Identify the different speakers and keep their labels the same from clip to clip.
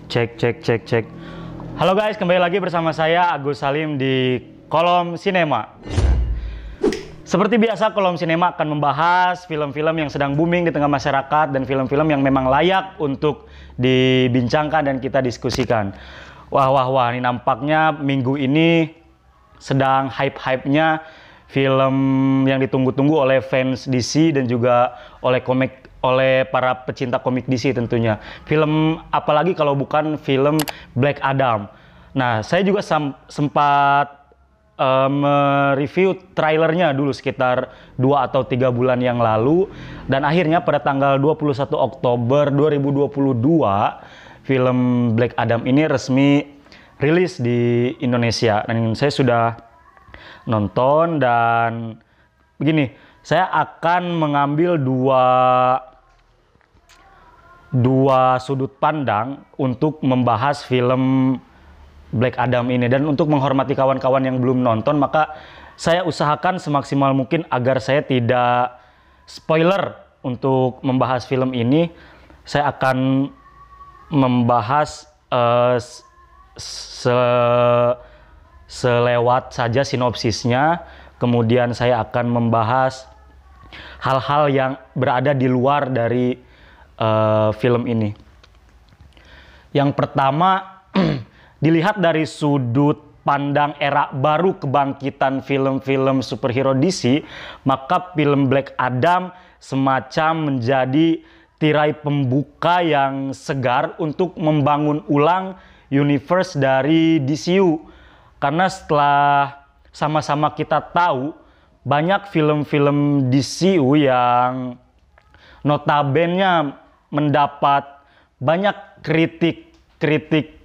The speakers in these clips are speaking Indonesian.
Speaker 1: Cek, cek, cek, cek. Halo guys, kembali lagi bersama saya Agus Salim di Kolom Sinema. Seperti biasa, Kolom Sinema akan membahas film-film yang sedang booming di tengah masyarakat dan film-film yang memang layak untuk dibincangkan dan kita diskusikan. Wah, ini nampaknya minggu ini sedang hype-hypenya film yang ditunggu-tunggu oleh fans DC dan juga oleh para pecinta komik DC tentunya. Film apalagi kalau bukan film Black Adam. Nah, saya juga sempat mereview trailernya dulu sekitar 2 atau 3 bulan yang lalu, dan akhirnya pada tanggal 21 Oktober 2022 film Black Adam ini resmi rilis di Indonesia, dan saya sudah nonton. Dan begini, saya akan mengambil dua sudut pandang untuk membahas film Black Adam ini. Dan untuk menghormati kawan-kawan yang belum nonton, maka saya usahakan semaksimal mungkin agar saya tidak spoiler untuk membahas film ini. Saya akan membahas selewat saja sinopsisnya. Kemudian saya akan membahas hal-hal yang berada di luar dari film ini. Yang pertama, dilihat dari sudut pandang era baru kebangkitan film-film superhero DC, maka film Black Adam semacam menjadi tirai pembuka yang segar untuk membangun ulang universe dari DCU. Karena setelah sama-sama kita tahu, banyak film-film DCU yang notabene mendapat banyak kritik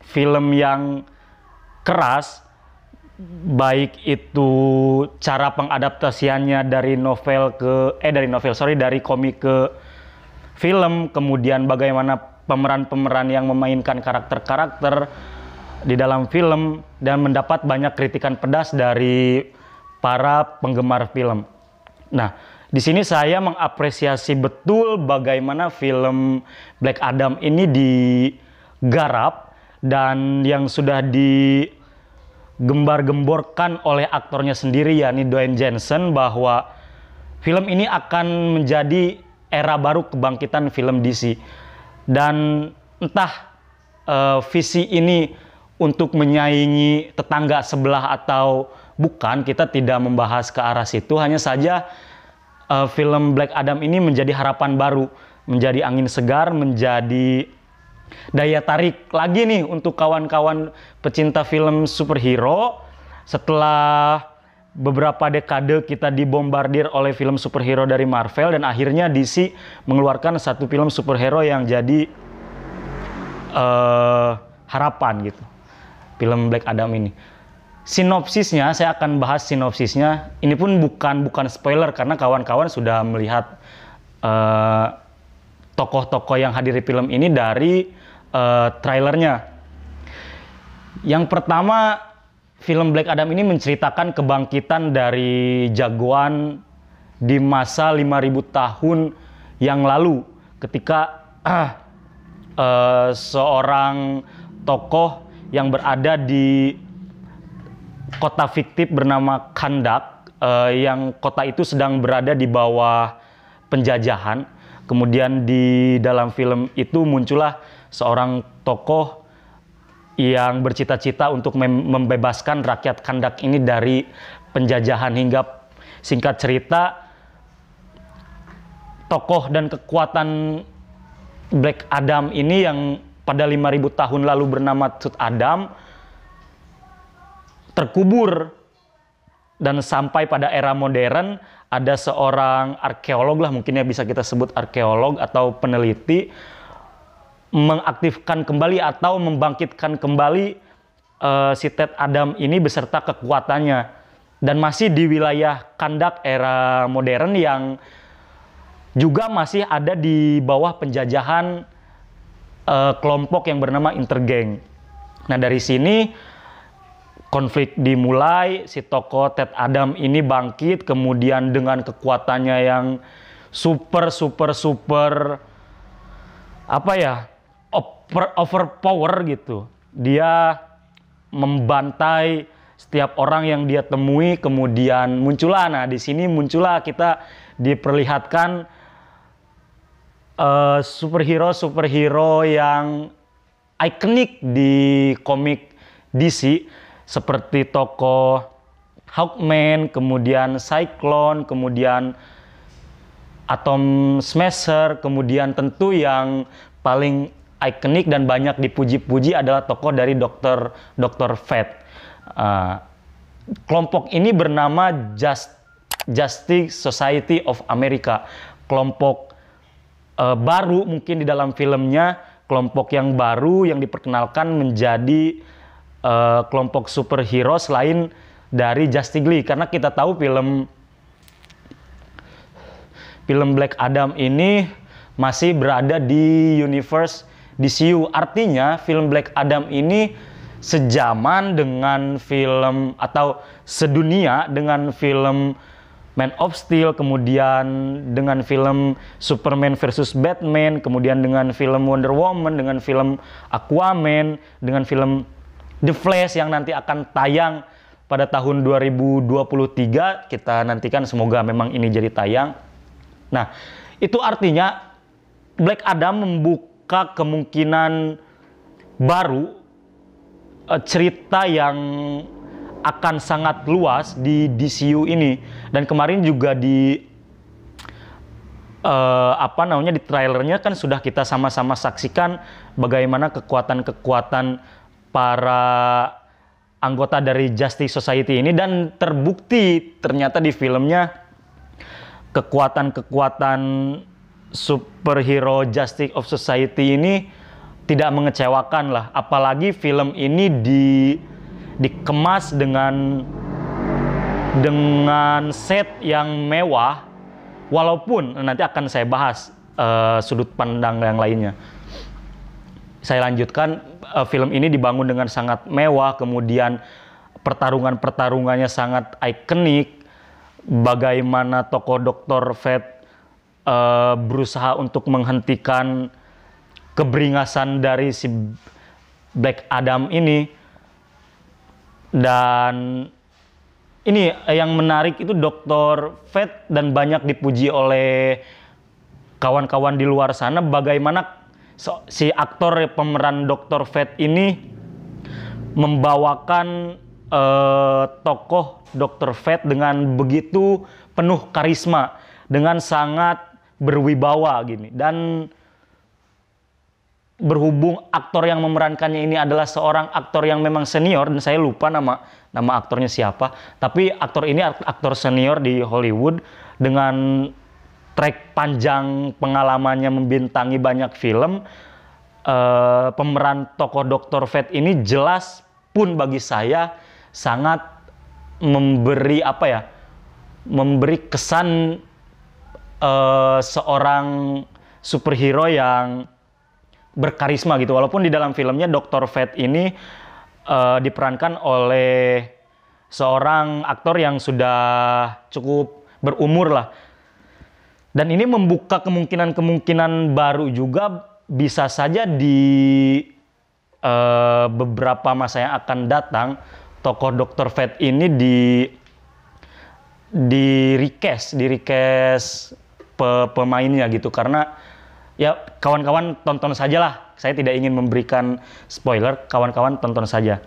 Speaker 1: film yang keras, baik itu cara pengadaptasiannya dari dari komik ke film, kemudian bagaimana pemeran-pemeran yang memainkan karakter-karakter di dalam film, dan mendapat banyak kritikan pedas dari para penggemar film. Nah, di sini saya mengapresiasi betul bagaimana film Black Adam ini digarap dan yang sudah digembar-gemborkan oleh aktornya sendiri, yakni Dwayne Johnson, bahwa film ini akan menjadi era baru kebangkitan film DC. Dan entah visi ini untuk menyaingi tetangga sebelah atau bukan, kita tidak membahas ke arah situ. Hanya saja film Black Adam ini menjadi harapan baru, menjadi angin segar, menjadi daya tarik lagi nih untuk kawan-kawan pecinta film superhero. Setelah beberapa dekade kita dibombardir oleh film superhero dari Marvel, dan akhirnya DC mengeluarkan satu film superhero yang jadi harapan gitu, film Black Adam ini. Sinopsisnya, saya akan bahas sinopsisnya. Ini pun bukan spoiler karena kawan-kawan sudah melihat tokoh-tokoh yang hadir di film ini dari trailernya. Yang pertama, film Black Adam ini menceritakan kebangkitan dari jagoan di masa 5000 tahun yang lalu, ketika seorang tokoh yang berada di kota fiktif bernama Kahndaq, yang kota itu sedang berada di bawah penjajahan. Kemudian di dalam film itu muncullah seorang tokoh yang bercita-cita untuk membebaskan rakyat Kahndaq ini dari penjajahan. Hingga singkat cerita, tokoh dan kekuatan Black Adam ini yang pada 5000 tahun lalu bernama Tut Adam terkubur, dan sampai pada era modern ada seorang arkeolog lah, mungkin ya bisa kita sebut arkeolog atau peneliti, mengaktifkan kembali atau membangkitkan kembali si Ted Adam ini beserta kekuatannya, dan masih di wilayah Kahndaq era modern yang juga masih ada di bawah penjajahan kelompok yang bernama Intergang. Nah, dari sini konflik dimulai. Si tokoh Ted Adam ini bangkit, kemudian dengan kekuatannya yang super overpower gitu. Dia membantai setiap orang yang dia temui, kemudian muncullah. Nah, di sini muncullah kita diperlihatkan superhero yang ikonik di komik DC seperti tokoh Hawkman, kemudian Cyclone, kemudian Atom Smasher, kemudian tentu yang paling ikonik dan banyak dipuji-puji adalah tokoh dari Dr. Fate. Kelompok ini bernama Justice Society of America. Kelompok baru mungkin di dalam filmnya, kelompok yang baru yang diperkenalkan menjadi kelompok superhero selain dari Justice League, karena kita tahu film Black Adam ini masih berada di universe DCU. Artinya film Black Adam ini sejaman dengan film atau sedunia dengan film Man of Steel, kemudian dengan film Superman versus Batman, kemudian dengan film Wonder Woman, dengan film Aquaman, dengan film The Flash yang nanti akan tayang pada tahun 2023. Kita nantikan, semoga memang ini jadi tayang. Nah, itu artinya Black Adam membuka kemungkinan baru, cerita yang akan sangat luas di DCU ini. Dan kemarin juga di di trailernya kan sudah kita sama-sama saksikan bagaimana kekuatan-kekuatan para anggota dari Justice Society ini, dan terbukti ternyata di filmnya kekuatan-kekuatan superhero Justice of Society ini tidak mengecewakan lah. Apalagi film ini dikemas dengan set yang mewah, walaupun nanti akan saya bahas sudut pandang yang lainnya. Saya lanjutkan, film ini dibangun dengan sangat mewah, kemudian pertarungannya sangat ikonik. Bagaimana tokoh Dr. Fate berusaha untuk menghentikan keberingasan dari si Black Adam ini. Dan ini yang menarik itu Dr. Fate dan banyak dipuji oleh kawan-kawan di luar sana, bagaimana si aktor pemeran Dr. Fate ini membawakan tokoh Dr. Fate dengan begitu penuh karisma, dengan sangat berwibawa gini. Dan berhubung aktor yang memerankannya ini adalah seorang aktor yang memang senior, dan saya lupa nama aktornya siapa, tapi aktor ini aktor senior di Hollywood dengan track panjang pengalamannya membintangi banyak film. Pemeran tokoh Dr. Fate ini jelas pun bagi saya sangat memberi kesan seorang superhero yang berkarisma gitu. Walaupun di dalam filmnya Dr. Fate ini diperankan oleh seorang aktor yang sudah cukup berumur lah. Dan ini membuka kemungkinan baru juga, bisa saja di beberapa masa yang akan datang tokoh Dr. Fate ini di recast pemainnya gitu. Karena ya kawan-kawan tonton sajalah, saya tidak ingin memberikan spoiler, kawan-kawan tonton saja.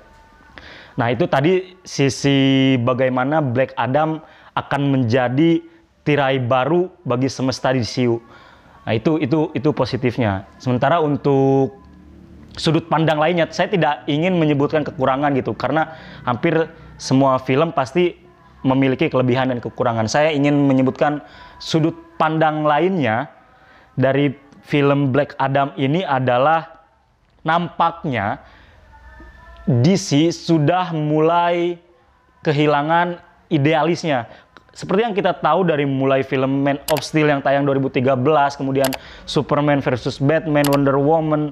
Speaker 1: Nah, itu tadi sisi bagaimana Black Adam akan menjadi tirai baru bagi semesta DCU. Nah, itu positifnya. Sementara untuk sudut pandang lainnya, saya tidak ingin menyebutkan kekurangan gitu, karena hampir semua film pasti memiliki kelebihan dan kekurangan. Saya ingin menyebutkan sudut pandang lainnya dari film Black Adam ini adalah nampaknya DC sudah mulai kehilangan idealisnya. Seperti yang kita tahu dari mulai film Man of Steel yang tayang 2013, kemudian Superman versus Batman, Wonder Woman,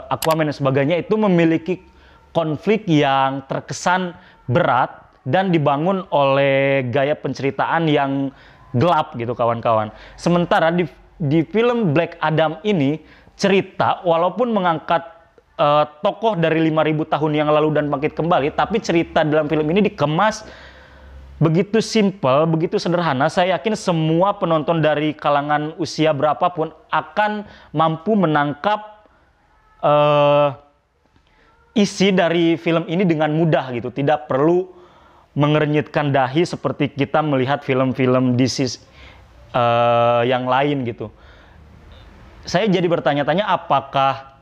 Speaker 1: Aquaman dan sebagainya, itu memiliki konflik yang terkesan berat dan dibangun oleh gaya penceritaan yang gelap gitu kawan-kawan. Sementara di film Black Adam ini cerita walaupun mengangkat tokoh dari 5.000 tahun yang lalu dan bangkit kembali, tapi cerita dalam film ini dikemas begitu simpel, begitu sederhana. Saya yakin semua penonton dari kalangan usia berapapun akan mampu menangkap isi dari film ini dengan mudah gitu. Tidak perlu mengernyitkan dahi seperti kita melihat film-film DC yang lain gitu. Saya jadi bertanya-tanya, apakah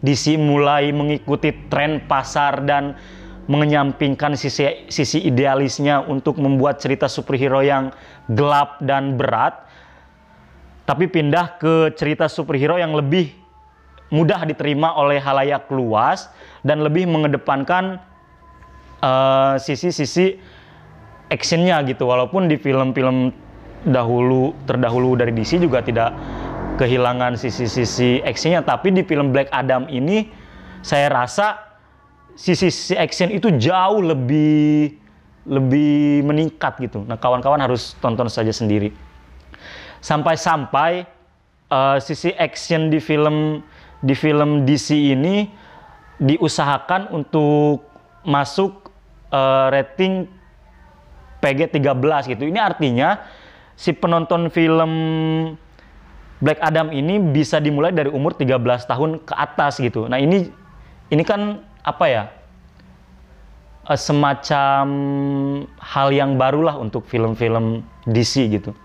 Speaker 1: DC mulai mengikuti tren pasar dan menyampingkan sisi idealisnya untuk membuat cerita superhero yang gelap dan berat, tapi pindah ke cerita superhero yang lebih mudah diterima oleh halayak luas dan lebih mengedepankan sisi-sisi actionnya gitu. Walaupun di film-film terdahulu dari DC juga tidak kehilangan sisi-sisi actionnya, tapi di film Black Adam ini saya rasa sisi-sisi action itu jauh lebih meningkat gitu. Nah, kawan-kawan harus tonton saja sendiri. Sampai-sampai sisi action di film DC ini diusahakan untuk masuk rating PG-13 gitu. Ini artinya si penonton film Black Adam ini bisa dimulai dari umur 13 tahun ke atas gitu. Nah, ini kan apa ya? Semacam hal yang barulah untuk film-film DC gitu.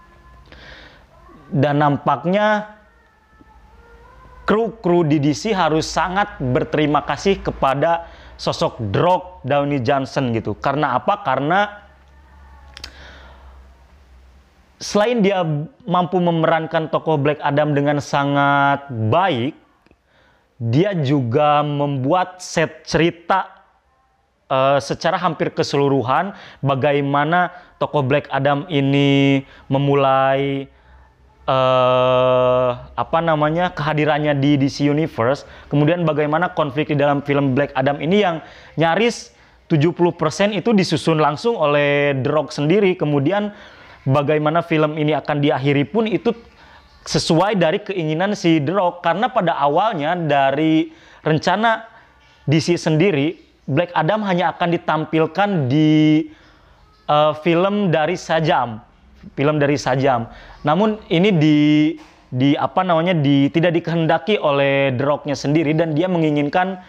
Speaker 1: Dan nampaknya kru di DC harus sangat berterima kasih kepada sosok The Rock Downey Johnson gitu. Karena apa? Karena selain dia mampu memerankan tokoh Black Adam dengan sangat baik, dia juga membuat set cerita secara hampir keseluruhan bagaimana tokoh Black Adam ini memulai kehadirannya di DC Universe, kemudian bagaimana konflik di dalam film Black Adam ini yang nyaris 70% itu disusun langsung oleh The Rock sendiri, kemudian bagaimana film ini akan diakhiri pun itu sesuai dari keinginan si The Rock. Karena pada awalnya dari rencana DC sendiri, Black Adam hanya akan ditampilkan di film dari Shazam. Namun ini tidak dikehendaki oleh The Rock-nya sendiri, dan dia menginginkan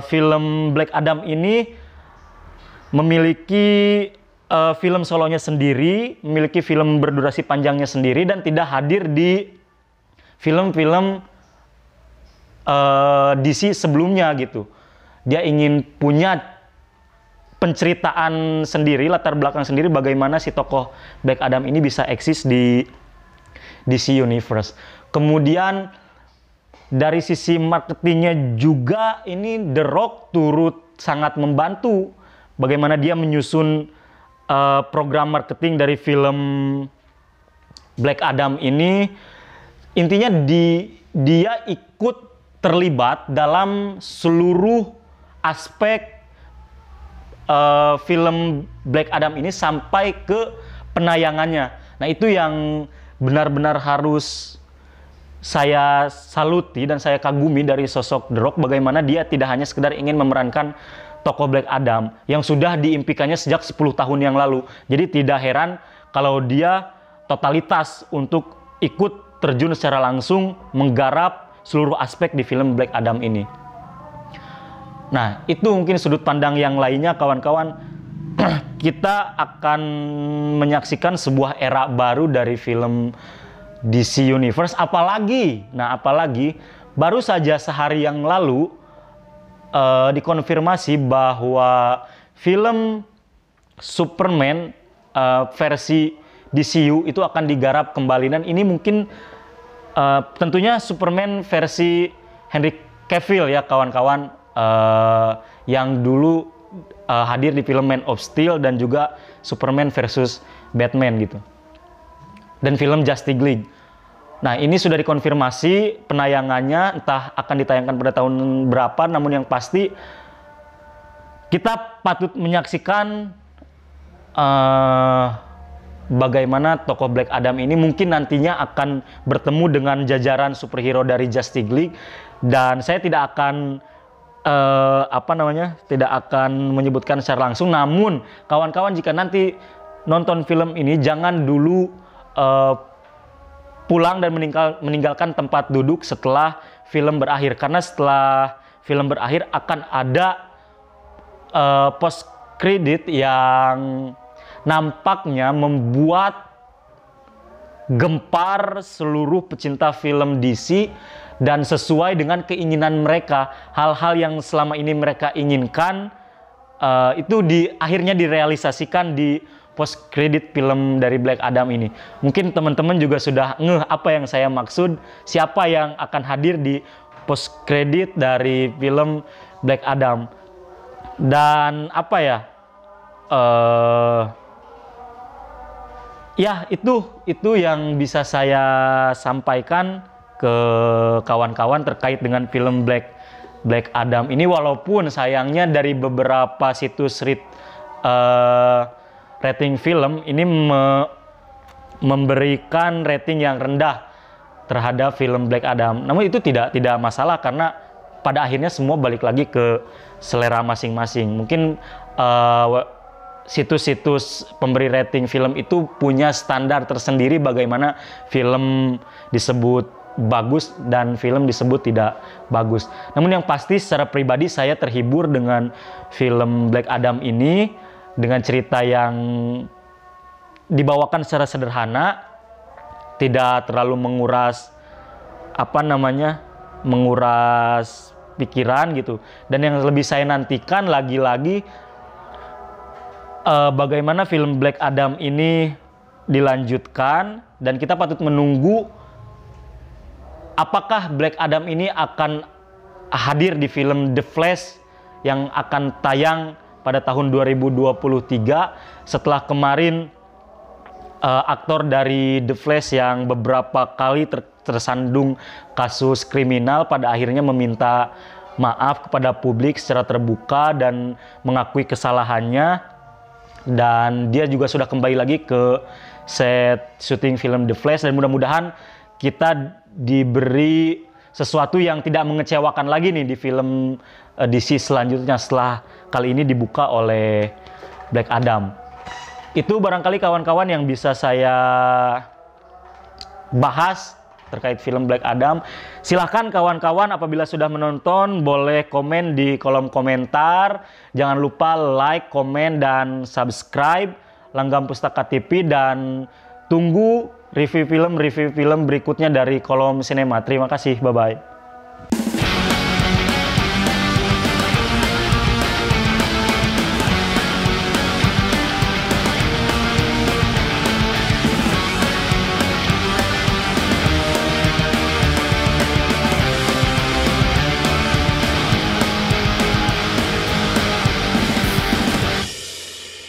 Speaker 1: film Black Adam ini memiliki film solonya sendiri, memiliki film berdurasi panjangnya sendiri, dan tidak hadir di film-film DC sebelumnya gitu. Dia ingin punya penceritaan sendiri, latar belakang sendiri bagaimana si tokoh Black Adam ini bisa eksis di DC Universe. Kemudian dari sisi marketingnya juga ini The Rock turut sangat membantu bagaimana dia menyusun program marketing dari film Black Adam ini. Intinya dia ikut terlibat dalam seluruh aspek film Black Adam ini sampai ke penayangannya. Nah, itu yang benar-benar harus saya saluti dan saya kagumi dari sosok The Rock, bagaimana dia tidak hanya sekedar ingin memerankan tokoh Black Adam yang sudah diimpikannya sejak 10 tahun yang lalu. Jadi tidak heran kalau dia totalitas untuk ikut terjun secara langsung menggarap seluruh aspek di film Black Adam ini. Nah, itu mungkin sudut pandang yang lainnya, kawan-kawan. Kita akan menyaksikan sebuah era baru dari film DC Universe. Apalagi baru saja sehari yang lalu dikonfirmasi bahwa film Superman versi DCU itu akan digarap kembali, dan ini mungkin tentunya Superman versi Henry Cavill ya kawan-kawan, yang dulu hadir di film Man of Steel dan juga Superman versus Batman gitu, dan film Justice League. Nah, ini sudah dikonfirmasi penayangannya, entah akan ditayangkan pada tahun berapa, namun yang pasti kita patut menyaksikan bagaimana tokoh Black Adam ini mungkin nantinya akan bertemu dengan jajaran superhero dari Justice League, dan saya tidak akan tidak akan menyebutkan secara langsung. Namun kawan-kawan, jika nanti nonton film ini jangan dulu pulang dan meninggalkan tempat duduk setelah film berakhir, karena setelah film berakhir akan ada post credit yang nampaknya membuat gempar seluruh pecinta film DC, dan sesuai dengan keinginan mereka. Hal-hal yang selama ini mereka inginkan itu akhirnya direalisasikan di post credit film dari Black Adam ini. Mungkin teman-teman juga sudah ngeh apa yang saya maksud, siapa yang akan hadir di post credit dari film Black Adam. Dan ya itu yang bisa saya sampaikan ke kawan-kawan terkait dengan film Black Adam ini. Walaupun sayangnya dari beberapa situs rating film ini memberikan rating yang rendah terhadap film Black Adam. Namun itu tidak masalah, karena pada akhirnya semua balik lagi ke selera masing-masing. Mungkin situs-situs pemberi rating film itu punya standar tersendiri bagaimana film disebut bagus dan film disebut tidak bagus. Namun yang pasti secara pribadi saya terhibur dengan film Black Adam ini, dengan cerita yang dibawakan secara sederhana, tidak terlalu menguras menguras pikiran gitu. Dan yang lebih saya nantikan lagi-lagi bagaimana film Black Adam ini dilanjutkan, dan kita patut menunggu apakah Black Adam ini akan hadir di film The Flash yang akan tayang pada tahun 2023, setelah kemarin aktor dari The Flash yang beberapa kali tersandung kasus kriminal pada akhirnya meminta maaf kepada publik secara terbuka dan mengakui kesalahannya. Dan dia juga sudah kembali lagi ke set syuting film The Flash, dan mudah-mudahan kita diberi sesuatu yang tidak mengecewakan lagi nih di film DC selanjutnya setelah kali ini dibuka oleh Black Adam. Itu barangkali kawan-kawan yang bisa saya bahas terkait film Black Adam. Silahkan kawan-kawan apabila sudah menonton boleh komen di kolom komentar. Jangan lupa like, komen, dan subscribe Langgam Pustaka TV, dan tunggu review film berikutnya dari Kolom Sinema. Terima kasih, bye-bye.